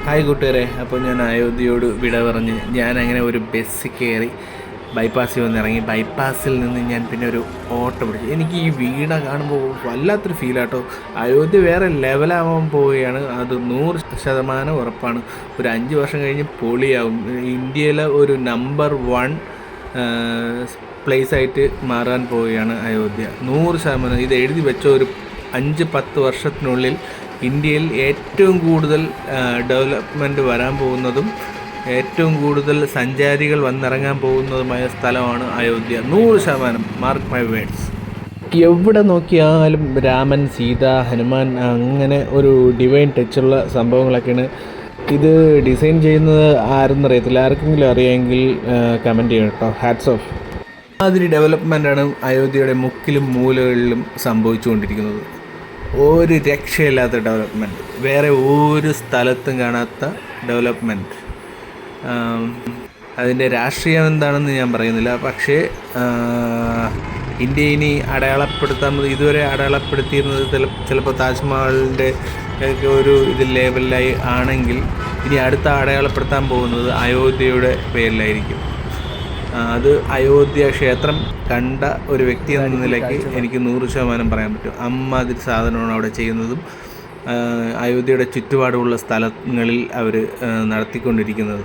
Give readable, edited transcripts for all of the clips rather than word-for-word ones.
Hi കൂട്ടുകാരെ, അപ്പോൾ ഞാൻ അയോധ്യയോട് വിട പറഞ്ഞ് ഞാനങ്ങനെ ഒരു ബസ് കയറി ബൈപ്പാസിൽ വന്നിറങ്ങി. ബൈപ്പാസിൽ നിന്ന് ഞാൻ പിന്നെ ഒരു ഓട്ടോ പിടിച്ചു. എനിക്ക് ഈ വീട കാണുമ്പോൾ വല്ലാത്തൊരു ഫീലാട്ടോ. അയോധ്യ വേറെ ലെവലാവാൻ പോവുകയാണ്, അത് 100% ഉറപ്പാണ്. ഒരു 5 വർഷം കഴിഞ്ഞ് പൊളിയാവും. ഇന്ത്യയിലെ ഒരു നമ്പർ 1 പ്ലേസായിട്ട് മാറാൻ പോവുകയാണ് അയോധ്യ. 100%. ഇത് എഴുതി വെച്ച ഒരു 5-10 വർഷത്തിനുള്ളിൽ ഇന്ത്യയിൽ ഏറ്റവും കൂടുതൽ ഡെവലപ്മെൻറ്റ് വരാൻ പോകുന്നതും ഏറ്റവും കൂടുതൽ സഞ്ചാരികൾ വന്നിറങ്ങാൻ പോകുന്നതുമായ സ്ഥലമാണ് അയോധ്യ. 100%. Mark my words. എവിടെ നോക്കിയാലും രാമൻ, സീത, ഹനുമാൻ, അങ്ങനെ ഒരു ഡിവൈൻ ടച്ചുള്ള സംഭവങ്ങളൊക്കെയാണ്. ഇത് ഡിസൈൻ ചെയ്യുന്നത് ആരെന്നറിയത്തില്ല. ആർക്കെങ്കിലും അറിയാമെങ്കിൽ കമൻറ്റ് ചെയ്യണം കേട്ടോ. Hats off. മാതിരി ഡെവലപ്മെൻറ്റാണ് അയോധ്യയുടെ മുക്കിലും മൂലകളിലും സംഭവിച്ചുകൊണ്ടിരിക്കുന്നത്. ഒരു രക്ഷയില്ലാത്ത ഡെവലപ്മെൻറ്റ്, വേറെ ഒരു സ്ഥലത്തും കാണാത്ത ഡെവലപ്മെൻറ്റ്. അതിൻ്റെ രാഷ്ട്രീയം എന്താണെന്ന് ഞാൻ പറയുന്നില്ല, പക്ഷേ ഇന്ത്യ ഇനി ഇതുവരെ അടയാളപ്പെടുത്തിയിരുന്നത് ചിലപ്പോൾ താജ്മഹലിൻ്റെ ഒക്കെ ഒരു ഇത് ലെവലിലായി ആണെങ്കിൽ ഇനി അടുത്ത അടയാളപ്പെടുത്താൻ പോകുന്നത് അയോധ്യയുടെ പേരിലായിരിക്കും. അത് അയോധ്യ ക്ഷേത്രം കണ്ട ഒരു വ്യക്തി എന്ന നിലയ്ക്ക് എനിക്ക് 100% പറയാൻ പറ്റും. അമ്മാതിരി സാധനമാണ് അവിടെ ചെയ്യുന്നതും അയോധ്യയുടെ ചുറ്റുപാടുമുള്ള സ്ഥലങ്ങളിൽ അവർ നടത്തിക്കൊണ്ടിരിക്കുന്നത്.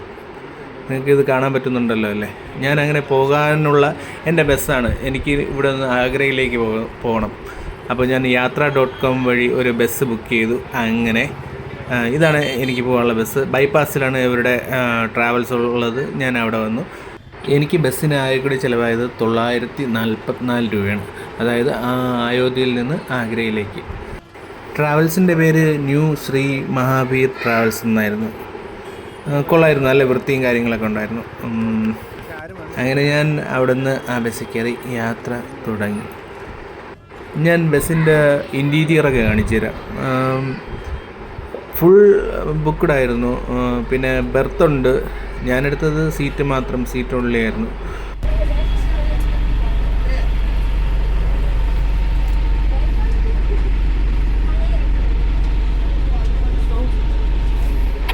നിങ്ങൾക്കിത് കാണാൻ പറ്റുന്നുണ്ടല്ലോ അല്ലേ? ഞാൻ അങ്ങനെ പോകാനുള്ള എൻ്റെ ബസ്സാണ്. എനിക്ക് ഇവിടെ നിന്ന് ആഗ്രയിലേക്ക് പോകണം. അപ്പോൾ ഞാൻ യാത്ര.com വഴി ഒരു ബസ് ബുക്ക് ചെയ്തു. അങ്ങനെ ഇതാണ് എനിക്ക് പോകാനുള്ള ബസ്. ബൈപ്പാസിലാണ് ഇവരുടെ ട്രാവൽസ് ഉള്ളത്. ഞാൻ അവിടെ വന്നു. എനിക്ക് ബസ്സിന് ആകെക്കൂടി ചിലവായത് 944 രൂപയാണ്. അതായത് അയോധ്യയിൽ നിന്ന് ആഗ്രയിലേക്ക്. ട്രാവൽസിൻ്റെ പേര് ന്യൂ ശ്രീ മഹാവീർ ട്രാവൽസ് എന്നായിരുന്നു. കൊള്ളായിരുന്നു, നല്ല വൃത്തിയും കാര്യങ്ങളൊക്കെ ഉണ്ടായിരുന്നു. അങ്ങനെ ഞാൻ അവിടെ നിന്ന് ആ ബസ്സിൽ കയറി യാത്ര തുടങ്ങി. ഞാൻ ബസ്സിൻ്റെ ഇൻറ്റീരിയറൊക്കെ കാണിച്ചു തരാം. ഫുൾ ബുക്ക്ഡായിരുന്നു. പിന്നെ ബെർത്തുണ്ട്. ഞാനെടുത്തത് സീറ്റ് മാത്രം, സീറ്റ് ഓൺലി ആയിരുന്നു.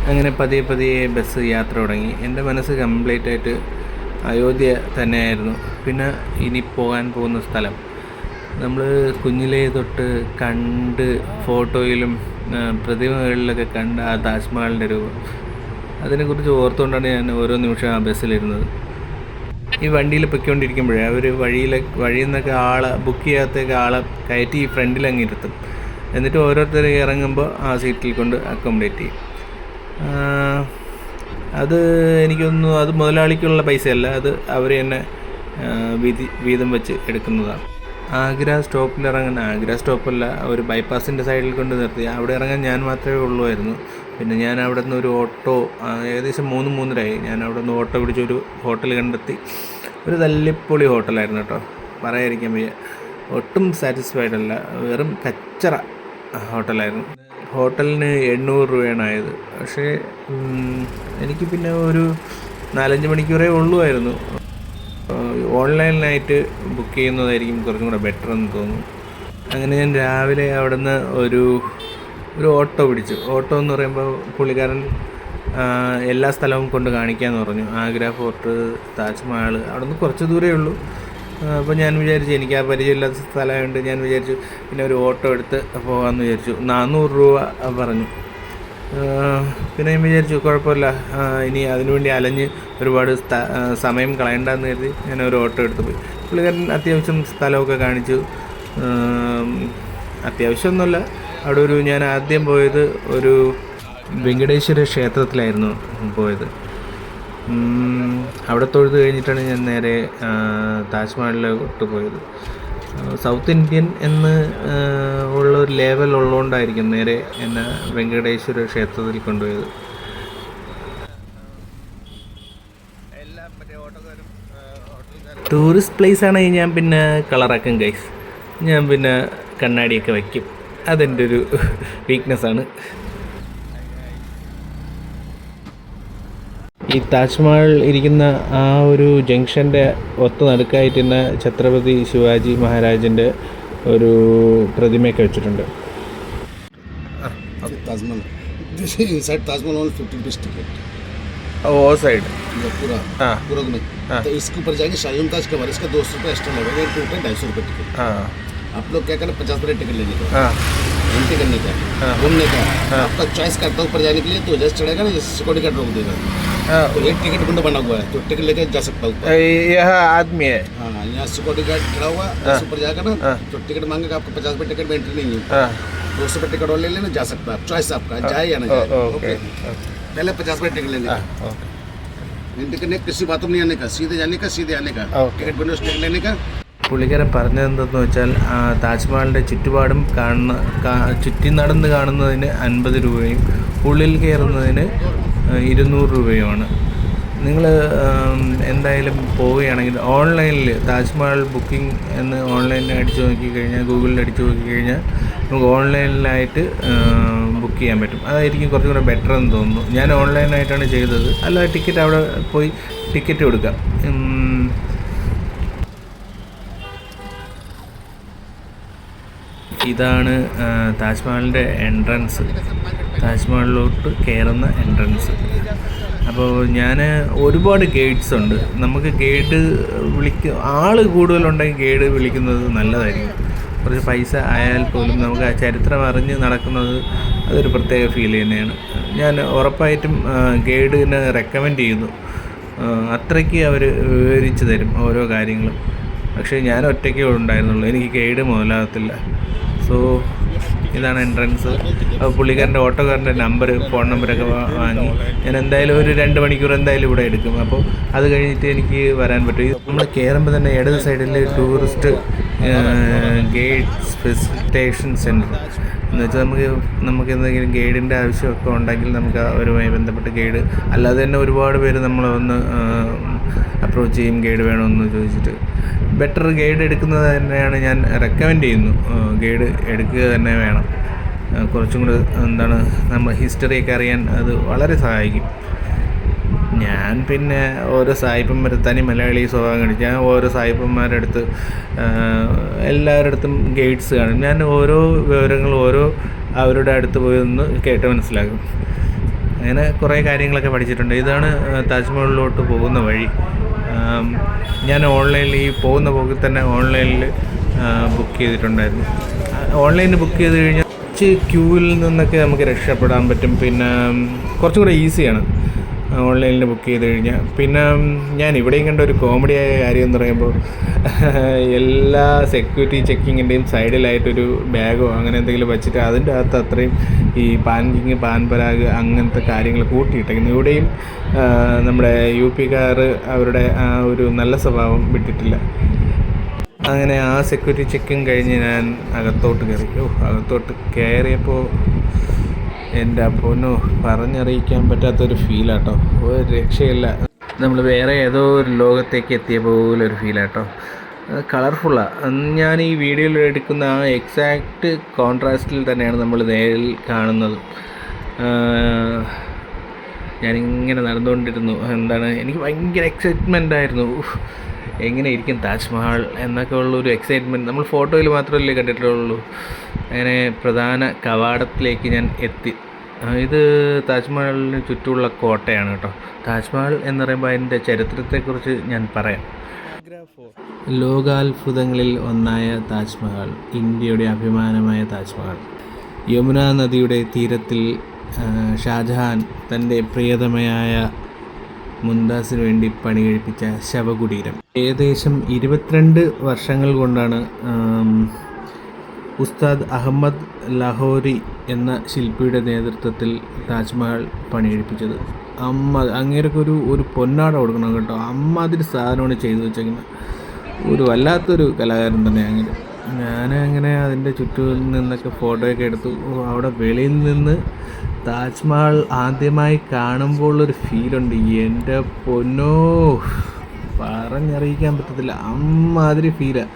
അങ്ങനെ പതിയെ ബസ് യാത്ര തുടങ്ങി. എൻ്റെ മനസ്സ് കംപ്ലീറ്റ് ആയിട്ട് അയോധ്യ തന്നെയായിരുന്നു. പിന്നെ ഇനി പോകാൻ പോകുന്ന സ്ഥലം നമ്മൾ കുഞ്ഞിലേ തൊട്ട് കണ്ട് ഫോട്ടോയിലും പ്രതിമകളിലൊക്കെ കണ്ട ആ താജ്മഹലിൻ്റെ രൂപം, അതിനെക്കുറിച്ച് ഓർത്തുകൊണ്ടാണ് ഞാൻ ഓരോ നിമിഷം ആ ബസ്സിലിരുന്നത്. ഈ വണ്ടിയിൽ പൊയ്ക്കൊണ്ടിരിക്കുമ്പോഴേ അവർ വഴിയിൽ നിന്നൊക്കെ ബുക്ക് ചെയ്യാത്തൊക്കെ ആളെ കയറ്റി ഫ്രണ്ടിലങ്ങ് ഇരുത്തും. എന്നിട്ട് ഓരോരുത്തർ ഇറങ്ങുമ്പോൾ ആ സീറ്റിൽ കൊണ്ട് അക്കോമഡേറ്റ് ചെയ്യും. അത് എനിക്കൊന്നും അത് മുതലാളിക്കുള്ള പൈസയല്ല, അത് അവർ തന്നെ വീതം വെച്ച് എടുക്കുന്നതാണ്. ആഗ്ര സ്റ്റോപ്പല്ല, ഒരു ബൈപ്പാസിൻ്റെ സൈഡിൽ കൊണ്ട് നിർത്തി. അവിടെ ഇറങ്ങാൻ ഞാൻ മാത്രമേ ഉള്ളുമായിരുന്നു. പിന്നെ ഞാൻ അവിടെ നിന്ന് ഒരു ഓട്ടോ, ഏകദേശം 3-3:30 ഞാൻ അവിടെ നിന്ന് ഓട്ടോ പിടിച്ചൊരു ഹോട്ടൽ കണ്ടെത്തി. ഒരു തല്ലിപ്പൊളി ഹോട്ടലായിരുന്നു കേട്ടോ, പറയാതിരിക്കാൻ വയ്യ. ഒട്ടും സാറ്റിസ്ഫൈഡ് അല്ല, വെറും കച്ചറ ഹോട്ടലായിരുന്നു. ഹോട്ടലിന് 800 രൂപയാണ് ആയത്. പക്ഷേ എനിക്ക് പിന്നെ ഒരു 4-5 മണിക്കൂറേ ഉള്ളുമായിരുന്നു. ഓൺലൈനിലായിട്ട് ബുക്ക് ചെയ്യുന്നതായിരിക്കും കുറച്ചും കൂടെ ബെറ്റർ എന്ന് തോന്നുന്നു. അങ്ങനെ ഞാൻ രാവിലെ അവിടെ നിന്ന് ഒരു ഓട്ടോ പിടിച്ചു. ഓട്ടോ എന്ന് പറയുമ്പോൾ പുള്ളിക്കാരൻ എല്ലാ സ്ഥലവും കൊണ്ട് കാണിക്കാമെന്ന് പറഞ്ഞു. ആഗ്ര ഫോർട്ട്, താജ്മഹൽ, അവിടെ നിന്ന് കുറച്ച് ദൂരമേ ഉള്ളൂ. അപ്പോൾ ഞാൻ വിചാരിച്ചു, എനിക്ക് ആ പരിചയമില്ലാത്ത സ്ഥലമായതുകൊണ്ട് ഞാൻ വിചാരിച്ചു പിന്നെ ഒരു ഓട്ടോ എടുത്ത് പോകാമെന്ന് വിചാരിച്ചു. 400 രൂപ പറഞ്ഞു. പിന്നെ ഞാൻ വിചാരിച്ചു കുഴപ്പമില്ല, ഇനി അതിനുവേണ്ടി അലഞ്ഞ് ഒരുപാട് സമയം കളയണ്ടെന്ന് കരുതി ഞാൻ ഒരു ഓട്ടോ എടുത്ത് പോയി. പുള്ളിക്കാരൻ അത്യാവശ്യം സ്ഥലമൊക്കെ കാണിച്ചു. അത്യാവശ്യമൊന്നുമല്ല, അവിടെ ഞാൻ ആദ്യം പോയത് ഒരു വെങ്കടേശ്വര ക്ഷേത്രത്തിലായിരുന്നു പോയത്. അവിടെ തൊഴുത് കഴിഞ്ഞിട്ടാണ് ഞാൻ നേരെ താജ്മഹലിലോട്ട് പോയത്. സൗത്ത് ഇന്ത്യൻ എന്ന് ഉള്ള ഒരു ലേവൽ ഉള്ളതുകൊണ്ടായിരിക്കും നേരെ എന്നെ വെങ്കടേശ്വര ക്ഷേത്രത്തിൽ കൊണ്ടുപോയത്. ടൂറിസ്റ്റ് പ്ലേസ് ആണെങ്കിൽ ഞാൻ പിന്നെ കളറാക്കും ഗൈസ്. ഞാൻ പിന്നെ കണ്ണാടിയൊക്കെ വയ്ക്കും. അതെൻ്റെ ഒരു വീക്ക്നെസ്സാണ്. ഈ താജ്മഹൽ ഇരിക്കുന്ന ആ ഒരു ജംഗ്ഷൻ്റെ നടുക്കായിട്ട് തന്നെ ഛത്രപതി ശിവാജി മഹാരാജിൻ്റെ ഒരു പ്രതിമയൊക്കെ വെച്ചിട്ടുണ്ട്. inside Taj Mahal only 50 rupees ticket. वो साइड ये पूरा हाँ पूरा घूमे तो इसके ऊपर जाएंगे शाही मुमताज के बाद इसका 200 रुपये एक्स्ट्रा लगेगा, टोटल 250 रुपये टिकट। हाँ आप लोग क्या करना 50 रुपये टिकट लेने का, हाँ एंट्री करने का, हाँ। घूमने का हाँ। आपका चॉइस करता है ऊपर जाने के लिए। तो जैसे चढ़ेगा ना, जैसे सिक्योरिटी गार्ड रोक देगा, हाँ। तो एक टिकट विंडो बना हुआ है, तो टिकट लेकर जा सकता है ऊपर। यह आदमी है। हाँ, यहाँ सिक्योरिटी गार्ड खड़ा हुआ, जैसे ऊपर जाएगा ना हाँ। तो टिकट मांगेगा, आपको 50 रुपये टिकट में एंट्री नहीं है, हाँ 200 रुपये टिकट और ले लेना, जा सकता है आप, चॉइस आपका, जाए या ना जाए। ओके पहले 50 रुपये टिकट लेने का, ओके एंट्री करने किसी बातों में नहीं आने का, सीधे जाने का, सीधे आने का, ओके। टिकट विंडो टिकट लेने का। പുള്ളിക്കാരൻ പറഞ്ഞതെന്തെന്ന് വെച്ചാൽ താജ്മഹലിൻ്റെ ചുറ്റുപാടും ചുറ്റി നടന്ന് കാണുന്നതിന് 50 രൂപയും ഉള്ളിൽ കയറുന്നതിന് 200 രൂപയുമാണ്. നിങ്ങൾ എന്തായാലും പോവുകയാണെങ്കിൽ ഓൺലൈനിൽ താജ്മഹൽ ബുക്കിംഗ് എന്ന് ഓൺലൈനിൽ അടിച്ചു നോക്കിക്കഴിഞ്ഞാൽ, ഗൂഗിളിൽ അടിച്ചു നോക്കിക്കഴിഞ്ഞാൽ നമുക്ക് ഓൺലൈനിലായിട്ട് ബുക്ക് ചെയ്യാൻ പറ്റും. അതായിരിക്കും കുറച്ചും കൂടെ ബെറ്റർ എന്ന് തോന്നുന്നു. ഞാൻ ഓൺലൈനായിട്ടാണ് ചെയ്തത്. അല്ലാതെ ടിക്കറ്റ് അവിടെ പോയി ടിക്കറ്റ് കൊടുക്കാം. ഇതാണ് താജ്മഹലിൻ്റെ എൻട്രൻസ്, താജ്മഹലിലോട്ട് കയറുന്ന എൻട്രൻസ്. അപ്പോൾ ഞാൻ ഒരുപാട് ഗൈഡ്സ് ഉണ്ട്. നമുക്ക് ഗൈഡ് ആൾ കൂടുതലുണ്ടെങ്കിൽ ഗൈഡ് വിളിക്കുന്നത് നല്ലതായിരിക്കും. കുറച്ച് പൈസ ആയാൽ പോലും നമുക്ക് ആ ചരിത്രം അറിഞ്ഞ് നടക്കുന്നത് അതൊരു പ്രത്യേക ഫീൽ തന്നെയാണ്. ഞാൻ ഉറപ്പായിട്ടും ഗൈഡിനെ റെക്കമെൻഡ് ചെയ്യുന്നു. അത്രയ്ക്ക് അവർ വിവരിച്ച് തരും ഓരോ കാര്യങ്ങളും. പക്ഷേ ഞാൻ ഒറ്റയ്ക്കേ ഉണ്ടായിരുന്നുള്ളൂ, എനിക്ക് ഗൈഡ് മുതലാകത്തില്ല. സോ ഇതാണ് എൻട്രൻസ്. പുള്ളിക്കാരൻ്റെ ഓട്ടോക്കാരൻ്റെ ഫോൺ നമ്പറൊക്കെ വാങ്ങി ഞാൻ എന്തായാലും ഒരു 2 മണിക്കൂർ എന്തായാലും ഇവിടെ എടുക്കും. അപ്പോൾ അത് കഴിഞ്ഞിട്ട് എനിക്ക് വരാൻ പറ്റും. നമ്മൾ കയറുമ്പോൾ തന്നെ ഇടത് സൈഡിൽ ടൂറിസ്റ്റ് ഗൈഡ് ഫെസിലിറ്റേഷൻ സെൻറ്റർ എന്ന് വെച്ചാൽ നമുക്ക് എന്തെങ്കിലും ഗൈഡിൻ്റെ ആവശ്യമൊക്കെ ഉണ്ടെങ്കിൽ നമുക്ക് അവരുമായി ബന്ധപ്പെട്ട് ഗൈഡ്, അല്ലാതെ തന്നെ ഒരുപാട് പേര് നമ്മളെ വന്ന് അപ്രോച്ച് ചെയ്യും ഗൈഡ് വേണമെന്ന് ചോദിച്ചിട്ട്. ബെറ്റർ ഗൈഡ് എടുക്കുന്നത് തന്നെയാണ് ഞാൻ റെക്കമെൻഡ് ചെയ്യുന്നു. ഗൈഡ് എടുക്കുക തന്നെ വേണം. കുറച്ചും കൂടി നമ്മൾ ഹിസ്റ്ററിയൊക്കെ അറിയാൻ അത് വളരെ സഹായിക്കും. ഞാൻ പിന്നെ ഓരോ സായിപ്പന്മാർ, തനി മലയാളി സ്വഭാവം കാണിച്ച് ഞാൻ ഓരോ സായിപ്പന്മാരുടെ അടുത്ത് എല്ലാവരുടെ അടുത്തും ഗൈഡ്സ് കാണും. ഞാൻ ഓരോ വിവരങ്ങളും അവരുടെ അടുത്ത് പോയി ഒന്ന് കേട്ട് മനസ്സിലാക്കും. അങ്ങനെ കുറേ കാര്യങ്ങളൊക്കെ പഠിച്ചിട്ടുണ്ട്. ഇതാണ് താജ്മഹലിലോട്ട് പോകുന്ന വഴി. ഞാൻ ഓൺലൈനിൽ ഈ പോകുന്ന പോക്കിൽ തന്നെ ഓൺലൈനിൽ ബുക്ക് ചെയ്തിട്ടുണ്ടായിരുന്നു. ഓൺലൈനിൽ ബുക്ക് ചെയ്ത് കഴിഞ്ഞാൽ ക്യൂവിൽ നിന്നൊക്കെ നമുക്ക് രക്ഷപ്പെടാൻ പറ്റും. പിന്നെ കുറച്ചും കൂടെ ഈസിയാണ് ഓൺലൈനിൽ ബുക്ക് ചെയ്ത് കഴിഞ്ഞാൽ. പിന്നെ ഞാൻ ഇവിടെയും കണ്ട ഒരു കോമഡിയായ കാര്യം എന്ന് പറയുമ്പോൾ, എല്ലാ സെക്യൂരിറ്റി ചെക്കിങ്ങിൻ്റെയും സൈഡിലായിട്ടൊരു ബാഗോ അങ്ങനെ എന്തെങ്കിലും വെച്ചിട്ട് അതിൻ്റെ അകത്ത് അത്രയും ഈ പാൻ പരാഗ് അങ്ങനത്തെ കാര്യങ്ങൾ കൂട്ടിയിട്ടേക്കുന്നു. ഇവിടെയും നമ്മുടെ UP-കാർ അവരുടെ ആ ഒരു നല്ല സ്വഭാവം വിട്ടിട്ടില്ല. അങ്ങനെ ആ സെക്യൂരിറ്റി ചെക്കിങ് കഴിഞ്ഞ് ഞാൻ അകത്തോട്ട് കയറി. അകത്തോട്ട് കയറിയപ്പോൾ എൻ്റെ പൊന്നോ, പറഞ്ഞറിയിക്കാൻ പറ്റാത്തൊരു ഫീലാട്ടോ. ഒരു രക്ഷയില്ല. നമ്മൾ വേറെ ഏതോ ഒരു ലോകത്തേക്ക് എത്തിയ പോലെ ഒരു ഫീലാട്ടോ. കളർഫുള്ളാണ്. ഞാൻ ഈ വീഡിയോയിൽ എടുക്കുന്ന ആ എക്സാക്റ്റ് കോൺട്രാസ്റ്റിൽ തന്നെയാണ് നമ്മൾ നേരിൽ കാണുന്നത്. ഞാനിങ്ങനെ നടന്നുകൊണ്ടിരുന്നു. എനിക്ക് ഭയങ്കര എക്സൈറ്റ്മെൻ്റ് ആയിരുന്നു. എങ്ങനെ ഇരിക്കും താജ്മഹൽ എന്നൊക്കെ ഉള്ളൊരു എക്സൈറ്റ്മെൻറ്റ് നമ്മൾ ഫോട്ടോയിൽ മാത്രമല്ലേ കണ്ടിട്ടുള്ളൂ. അങ്ങനെ പ്രധാന കവാടത്തിലേക്ക് ഞാൻ എത്തി. ഇത് താജ്മഹലിന് ചുറ്റുമുള്ള കോട്ടയാണ് കേട്ടോ. താജ്മഹൽ എന്ന് പറയുമ്പോൾ അതിൻ്റെ ചരിത്രത്തെക്കുറിച്ച് ഞാൻ പറയാം. ലോകാത്ഭുതങ്ങളിൽ ഒന്നായ താജ്മഹൽ, ഇന്ത്യയുടെ അഭിമാനമായ താജ്മഹൽ, യമുന നദിയുടെ തീരത്തിൽ ഷാജഹാൻ തൻ്റെ പ്രിയതമയായ മുംതാസിന് വേണ്ടി പണി കഴിപ്പിച്ച ശവകുടീരം. ഏകദേശം 22 വർഷങ്ങൾ കൊണ്ടാണ് ഉസ്താദ് അഹമ്മദ് ലാഹോരി എന്ന ശില്പിയുടെ നേതൃത്വത്തിൽ താജ്മഹൽ പണിയെടുപ്പിച്ചത്. അങ്ങേരൊക്കെ ഒരു പൊന്നാട കൊടുക്കണം കേട്ടോ. അതിന് സാധനമാണ് ചെയ്തു വെച്ചേക്കുന്നത്. ഒരു വല്ലാത്തൊരു കലാകാരൻ തന്നെ അങ്ങനെ. ഞാനങ്ങനെ അതിൻ്റെ ചുറ്റും നിന്നൊക്കെ ഫോട്ടോയൊക്കെ എടുത്തു. അവിടെ വെളിയിൽ നിന്ന് താജ്മഹൽ ആദ്യമായി കാണുമ്പോൾ ഒരു ഫീലുണ്ട്. എൻ്റെ പൊന്നോ, പറഞ്ഞറിയിക്കാൻ പറ്റത്തില്ല. അമ്മാതിരി ഫീലാണ്.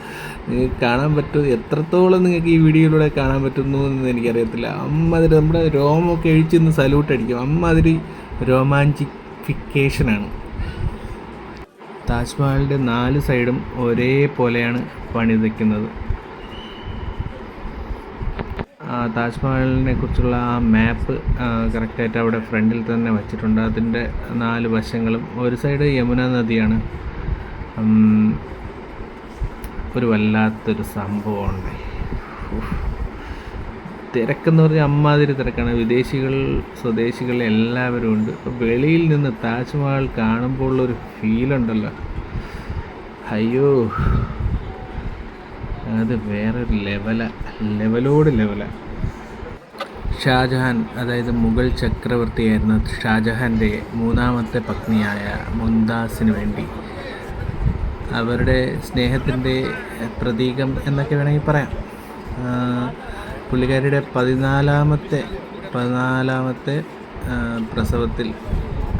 നിങ്ങൾക്ക് കാണാൻ പറ്റും, എത്രത്തോളം നിങ്ങൾക്ക് ഈ വീഡിയോയിലൂടെ കാണാൻ പറ്റുന്നു എന്ന് എനിക്കറിയത്തില്ല. അമ്മാതിരി നമ്മുടെ രോമമൊക്കെ എഴിച്ചെന്ന് സല്യൂട്ട് അടിക്കും. അമ്മാതിരി റൊമാൻറ്റിഫിക്കേഷനാണ്. താജ്മഹലിൻ്റെ 4 സൈഡും ഒരേപോലെയാണ് പണിതിരിക്കുന്നത്. താജ്മഹലിനെ കുറിച്ചുള്ള ആ മാപ്പ് കറക്റ്റായിട്ട് അവിടെ ഫ്രണ്ടിൽ തന്നെ വച്ചിട്ടുണ്ട്. അതിൻ്റെ 4 വശങ്ങളും, ഒരു സൈഡ് യമുന നദിയാണ്. ഒരു വല്ലാത്തൊരു സംഭവമുണ്ട്. തിരക്കെന്ന് പറഞ്ഞാൽ അമ്മാതിരി തിരക്കാണ്. വിദേശികൾ, സ്വദേശികൾ എല്ലാവരും ഉണ്ട്. വെളിയിൽ നിന്ന് താജ്മഹൽ കാണുമ്പോൾ ഉള്ളൊരു ഫീലുണ്ടല്ലോ, അയ്യോ, അത് വേറൊരു ലെവലോട് ലെവലാണ്. ഷാജഹാൻ, അതായത് മുഗൾ ചക്രവർത്തിയായിരുന്ന ഷാജഹാൻ്റെ 3ാമത്തെ പത്നിയായ മുംതാസിന് വേണ്ടി, അവരുടെ സ്നേഹത്തിൻ്റെ പ്രതീകം എന്നൊക്കെ വേണമെങ്കിൽ പറയാം, പുള്ളിക്കാരിയുടെ 14ാമത്തെ പ്രസവത്തിൽ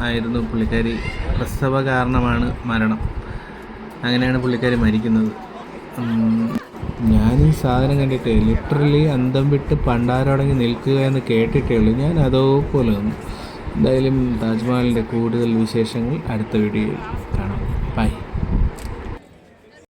ആയിരുന്നു പുള്ളിക്കാരി. പ്രസവ കാരണമാണ് മരണം. അങ്ങനെയാണ് പുള്ളിക്കാരി മരിക്കുന്നത്. ഞാൻ ഈ സാധനം കണ്ടിട്ട് ലിറ്ററലി അന്തം വിട്ട് പണ്ടാരടങ്ങി നിൽക്കുക എന്ന് കേട്ടിട്ടേ ഉള്ളൂ. ഞാൻ അതേപോലെ വന്നു. എന്തായാലും താജ്മഹലിൻ്റെ കൂടുതൽ വിശേഷങ്ങൾ അടുത്ത വീഡിയോയിൽ കാണാം. ബൈ.